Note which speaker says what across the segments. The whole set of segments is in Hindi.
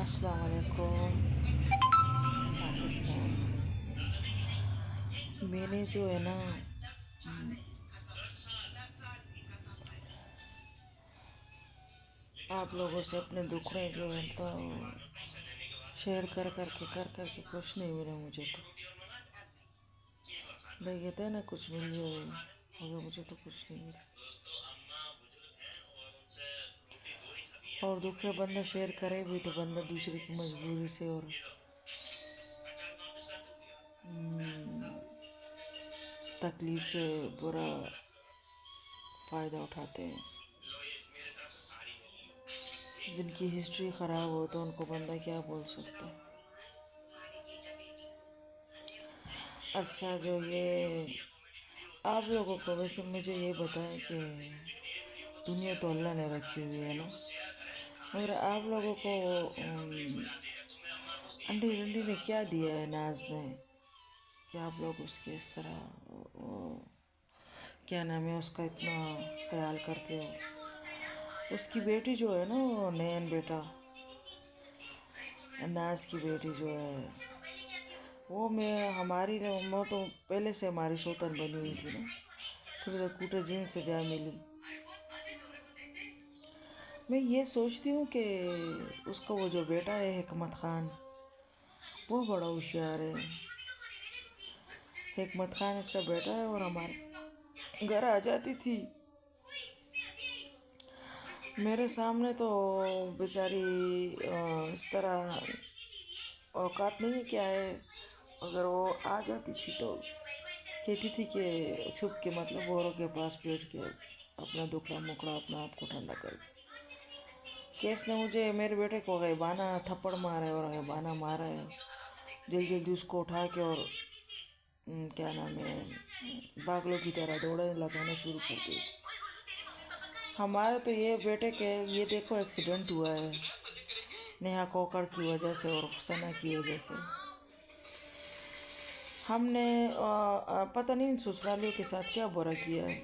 Speaker 1: अस्सलाम वालेकुम पाकिस्तान। मैंने जो है ना आप लोगों से अपने दुखड़े जो है तो शेयर कर कर के कुछ नहीं मिला मुझे तो। नहीं कहते हैं ना कुछ मिल जाए, मगर मुझे तो कुछ नहीं मिला। और दुखड़े बंदा शेयर करे भी तो बंदा दूसरे की मजबूरी से और तकलीफ से बुरा फ़ायदा उठाते हैं। जिनकी हिस्ट्री ख़राब हो तो उनको बंदा क्या बोल सकता है। अच्छा, जो ये आप लोगों को वैसे मुझे ये बताएं कि दुनिया तो अल्लाह ने रखी हुई है ना, मगर आप लोगों को अंडी रंडी ने क्या दिया है नाज ने कि आप लोग उसके इस तरह क्या नाम है उसका इतना ख्याल करते हो। उसकी बेटी जो है ना, वो नयन बेटा, नाज की बेटी जो है, वो मैं तो पहले से हमारी सौतन बनी हुई थी ना, थोड़ी सा कूटे जीन से जा मिली। मैं ये सोचती हूँ कि उसका वो जो बेटा है हिकमत खान, वो बड़ा होशियार है। हिकमत खान इसका बेटा है और हमारे घर आ जाती थी मेरे सामने तो बेचारी इस तरह औकात नहीं है क्या है। अगर वो आ जाती थी तो कहती थी कि छुप के मतलब औरों के पास बैठ के अपना दुखड़ा मुखड़ा अपना आप को ठंडा कर। केस ने मुझे मेरे बेटे को गैबाना थप्पड़ मारा है और गैबाना मारा है। जल्दी जल्दी उसको उठा के और क्या नाम है पागलों की तरह दौड़ने लगाना शुरू कर दी। हमारे तो ये बेटे के ये देखो एक्सीडेंट हुआ है नेहा कोकड़ की वजह से और सना की वजह से। हमने पता नहीं इन ससुरालियों के साथ क्या बुरा किया है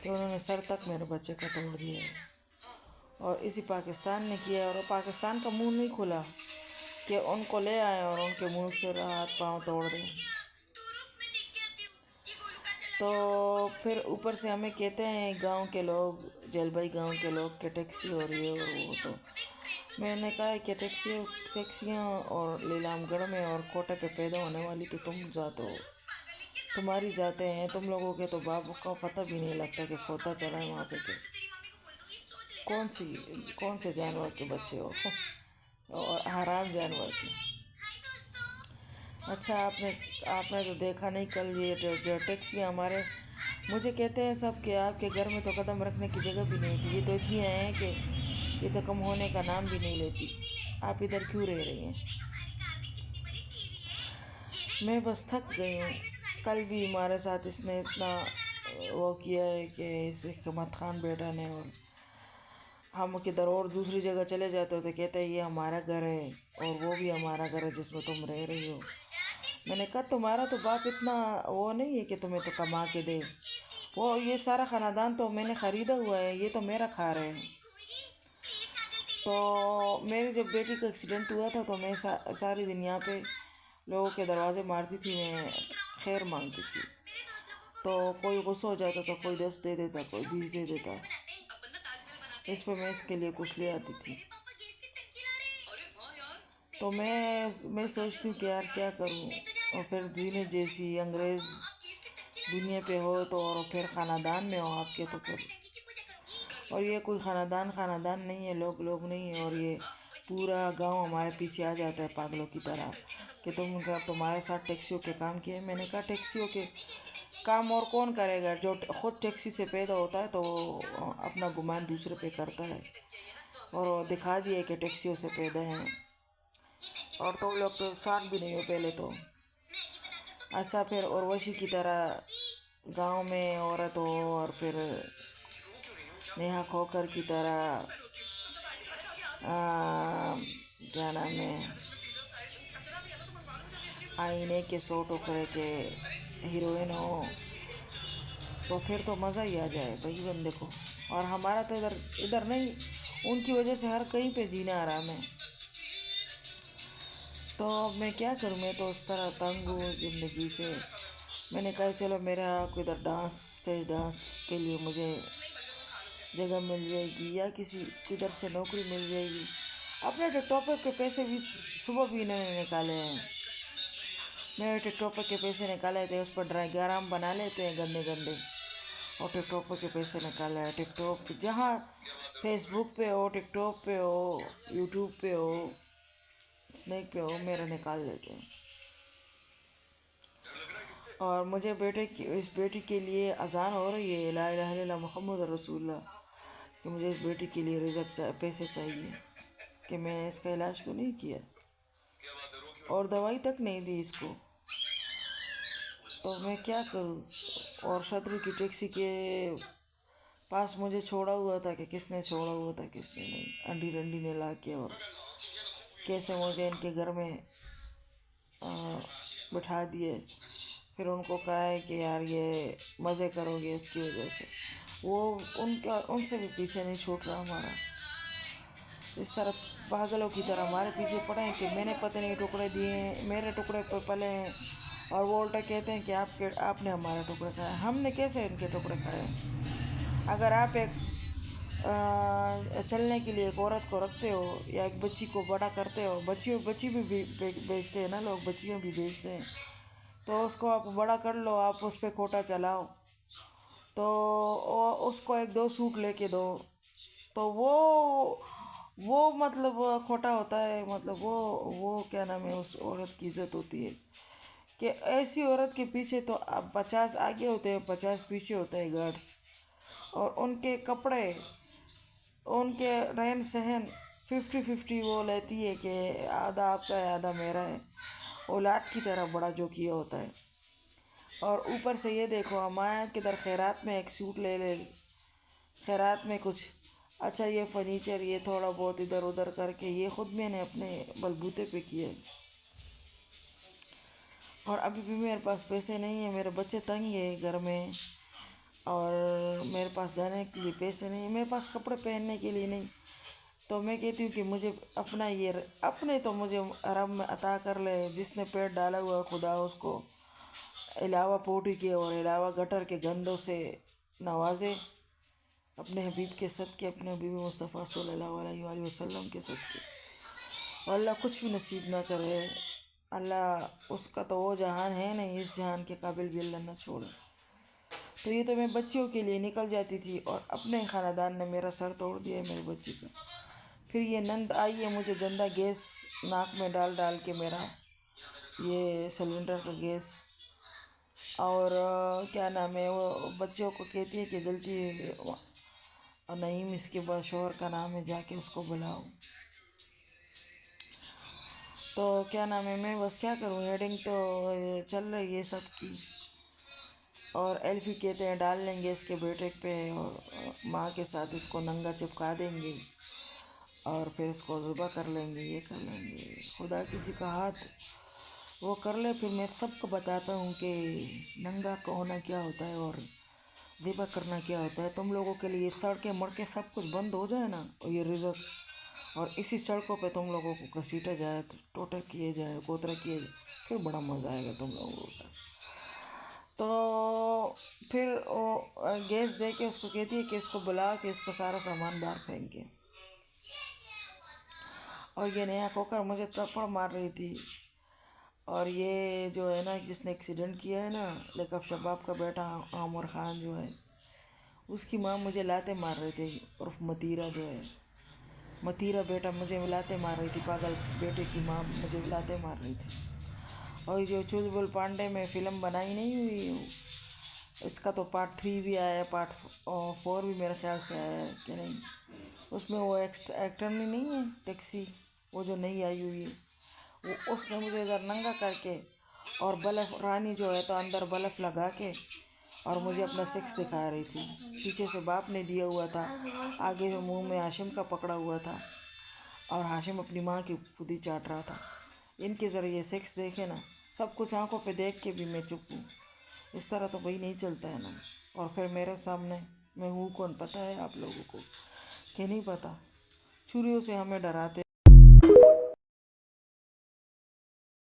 Speaker 1: कि उन्होंने सर तक मेरे बच्चे का तोड़ दिया है। और इसी पाकिस्तान ने किया है और पाकिस्तान का मुंह नहीं खुला कि उनको ले आए और उनके मुंह से हाथ पाँव तोड़ दें। तो फिर ऊपर से हमें कहते हैं गांव के लोग, जलबाई गांव के लोग, कि टैक्सी हो रही है और वो। तो मैंने कहा है कि टैक्सियाँ और लीलामगढ़ में और कोटे पे पैदा होने वाली तो तुम जाते हो, तुम्हारी जाते हैं। तुम लोगों के तो बाप का पता भी नहीं लगता कि खोता चढ़ा है वहाँ पे के कौन से जानवर के बच्चे हो और हराम जानवर के। अच्छा, आपने आपने तो देखा नहीं कल ये जो टैक्सी हमारे मुझे कहते हैं सब कि आपके घर में तो कदम रखने की जगह भी नहीं थी, ये तो इतनी हैं कि ये तो कम होने का नाम भी नहीं लेती। आप इधर क्यों रह रही हैं? मैं बस थक गई हूँ। कल भी हमारे साथ इसने इतना वो किया है कि इस हिकमत खान बेटा ने, और हम किधर और दूसरी जगह चले जाते हो तो कहते हैं ये हमारा घर है और वो भी हमारा घर है जिसमें तुम रह रही हो। मैंने कहा तुम्हारा तो बाप इतना वो नहीं है कि तुम्हें तो कमा के दे। वो ये सारा ख़ानदान तो मैंने ख़रीदा हुआ है, ये तो मेरा खा रहे हैं। तो मेरी जब बेटी का एक्सीडेंट हुआ था तो मैं सारी दिन यहाँ पे लोगों के दरवाज़े मारती थी, मैं खैर मांगती थी। तो कोई गुस्सा हो जाता तो कोई 10 दे देता, कोई 20 दे देता। इस पर मैं इसके लिए कुछ ले आती थी। तो मैं सोचती हूँ कि यार क्या करूँ। और फिर जीने जैसी अंग्रेज़ दुनिया पे हो तो, और फिर ख़ानदान में हो आपके तो फिर, और ये कोई ख़ानदान नहीं है, लोग लोग नहीं है, और ये पूरा गांव हमारे पीछे आ जाता है पागलों की तरह कि तुम्हारे साथ टैक्सियों के काम किए। मैंने कहा टैक्सियों के काम और कौन करेगा? जो खुद टैक्सी से पैदा होता है तो अपना गुमान दूसरे पे करता है और दिखा दिए कि टैक्सियों से पैदा हैं। और तुम लोग तो इंसान भी नहीं हो पहले तो। अच्छा, फिर उर्वशी की तरह गांव में औरत हो, और फिर नेहा खोकर की तरह क्या नाम है आईने के 100 टुकड़े के हीरोइन हो, तो फिर तो मज़ा ही आ जाए भाई बंदे को। और हमारा तो इधर इधर नहीं, उनकी वजह से हर कहीं पे जीना आराम है। तो अब मैं क्या करूँ, मैं तो उस तरह तंग हूँ ज़िंदगी से। मैंने कहा चलो मेरा किधर डांस, स्टेज डांस के लिए मुझे जगह मिल जाएगी या किसी किधर से नौकरी मिल जाएगी। अपने टिकटॉक के पैसे भी सुबह भी इन्होंने निकाले हैं। मेरे टिकटॉक के पैसे निकाले थे, उस पर ड्राइग्राम बना लेते हैं गंदे गंदे, और टिकटॉक के पैसे निकाले हैं। टिकटॉक जहाँ फेसबुक पे हो, टिकटॉक पे हो, यूट्यूब पे हो, स्नैक पे हो, मेरा निकाल लेते हैं। और मुझे बेटे की, इस बेटी के लिए अजान हो रही है, ला इलाहा इल्लल्लाह मुहम्मद रसूलुल्लाह, कि मुझे इस बेटी के लिए रिजक पैसे चाहिए, कि मैं इसका इलाज तो नहीं किया और दवाई तक नहीं दी इसको, तो मैं क्या करूं। और शत्रु की टैक्सी के पास मुझे छोड़ा हुआ था, कि किसने छोड़ा हुआ था किसने नहीं, अंडी रंडी ने ला के, और कैसे मुझे इनके घर में बिठा दिए। फिर उनको कहा है कि यार ये मज़े करोगे इसकी वजह से, वो उनका उनसे भी पीछे नहीं छूट रहा हमारा। इस तरह पागलों की तरह हमारे पीछे पड़े हैं कि मैंने पता नहीं टुकड़े दिए हैं, मेरे टुकड़े पर पले हैं, और वो उल्टा कहते हैं कि आपने हमारे टुकड़े खाए। हमने कैसे इनके टुकड़े खाए? अगर आप एक चलने के लिए एक औरत को रखते हो या एक बच्ची को बड़ा करते हो, बच्ची भी बेचते हैं ना लोग, बच्चियों भी बेचते हैं, तो उसको आप बड़ा कर लो, आप उस पर खोटा चलाओ, तो उसको एक दो सूट लेके दो, तो वो मतलब खोटा होता है। मतलब वो क्या नाम है, उस औरत की इज्जत होती है। कि ऐसी औरत के पीछे तो अब 50 आगे होते हैं, 50 पीछे होते हैं गार्ड्स, और उनके कपड़े, उनके रहन सहन 50-50 वो लेती है, कि आधा आपका है आधा मेरा है, औलाद की तरह बड़ा जो किया होता है। और ऊपर से ये देखो, हमारे किधर खैरात में एक सूट ले ले, खैरात में कुछ अच्छा, ये फर्नीचर, ये थोड़ा बहुत इधर उधर करके, ये ख़ुद मैंने अपने बलबूते पे किया। और अभी भी मेरे पास पैसे नहीं है, मेरे बच्चे तंग है घर में, और मेरे पास जाने के लिए पैसे नहीं, मेरे पास कपड़े पहनने के लिए नहीं। तो मैं कहती हूँ कि मुझे अपना ये अपने तो मुझे रब में अता कर ले, जिसने पेट डाला हुआ खुदा उसको अलावा पोटी के और अलावा गटर के गंदों से नवाजे, अपने हबीब के सदक़े, अपने हबीब मुस्तफ़ा सल्लल्लाहु अलैहि वसल्लम के सदक़े। और अल्लाह कुछ भी नसीब ना करे, अल्लाह उसका तो वो जहान है नहीं, इस जहान के काबिल भी अल्लाह ना छोड़े। तो ये तो मैं बच्चियों के लिए निकल जाती थी, और अपने ख़ानदान ने मेरा सर तोड़ दिया है मेरे बच्ची का। फिर ये नंद आई है, मुझे गंदा गैस नाक में डाल डाल के, मेरा ये सिलेंडर का गैस, और क्या नाम है, वो बच्चों को कहती है कि जल्दी नईम, इसके बाद शोहर का नाम है, जाके उसको बुलाओ। तो क्या नाम है, मैं बस क्या करूँ, हेडिंग तो चल रही है सबकी। और एल्फी कहते हैं डाल लेंगे इसके बेटे पे, और माँ के साथ इसको नंगा चिपका देंगे, और फिर इसको ज़ुबह कर लेंगे, ये कर लेंगे, खुदा किसी का हाथ वो कर ले। फिर मैं सबको बताता हूँ कि नंगा का होना क्या होता है और ज़िबा करना क्या होता है। तुम लोगों के लिए सड़कें मड़के सब कुछ बंद हो जाए ना, और ये रिजक, और इसी सड़कों पे तुम लोगों को घसीटा जाए, टोटे किए जाए, कोतरा किए जाए, फिर बड़ा मज़ा आएगा तुम लोगों का। तो फिर वो गैस दे के उसको कहती है कि इसको बुला के इसका सारा सामान बाहर फेंके। और ये नया खोकर मुझे थप्पड़ मार रही थी। और ये जो है ना, जिसने एक्सीडेंट किया है ना, लेकब शबाब का बेटा आमिर ख़ान जो है, उसकी माँ मुझे लाते मार रही थी, उर्फ मतीरा जो है, मतीरा बेटा मुझे लाते मार रही थी, पागल बेटे की माँ मुझे लाते मार रही थी। और जो चुलबुल पांडे में फ़िल्म बनाई नहीं हुई, इसका तो पार्ट 3 भी आया है, पार्ट 4 भी मेरे ख्याल से आया है कि नहीं। उसमें वो एक्टर नहीं है टैक्सी, वो जो नई आई हुई है, वो उसने मुझे इधर नंगा करके, और बल्ब रानी जो है तो अंदर बल्ब लगा के, और मुझे अपना सेक्स दिखा रही थी। पीछे से बाप ने दिया हुआ था, आगे से मुंह में हाशिम का पकड़ा हुआ था, और हाशिम अपनी माँ की खुदी चाट रहा था। इनके ज़रिए सेक्स देखे ना, सब कुछ आंखों पे देख के भी मैं चुप हूँ। इस तरह तो भाई नहीं चलता है ना। और फिर मेरे सामने मैं हूँ कौन, पता है आप लोगों को कि नहीं पता? छुरियों से हमें डराते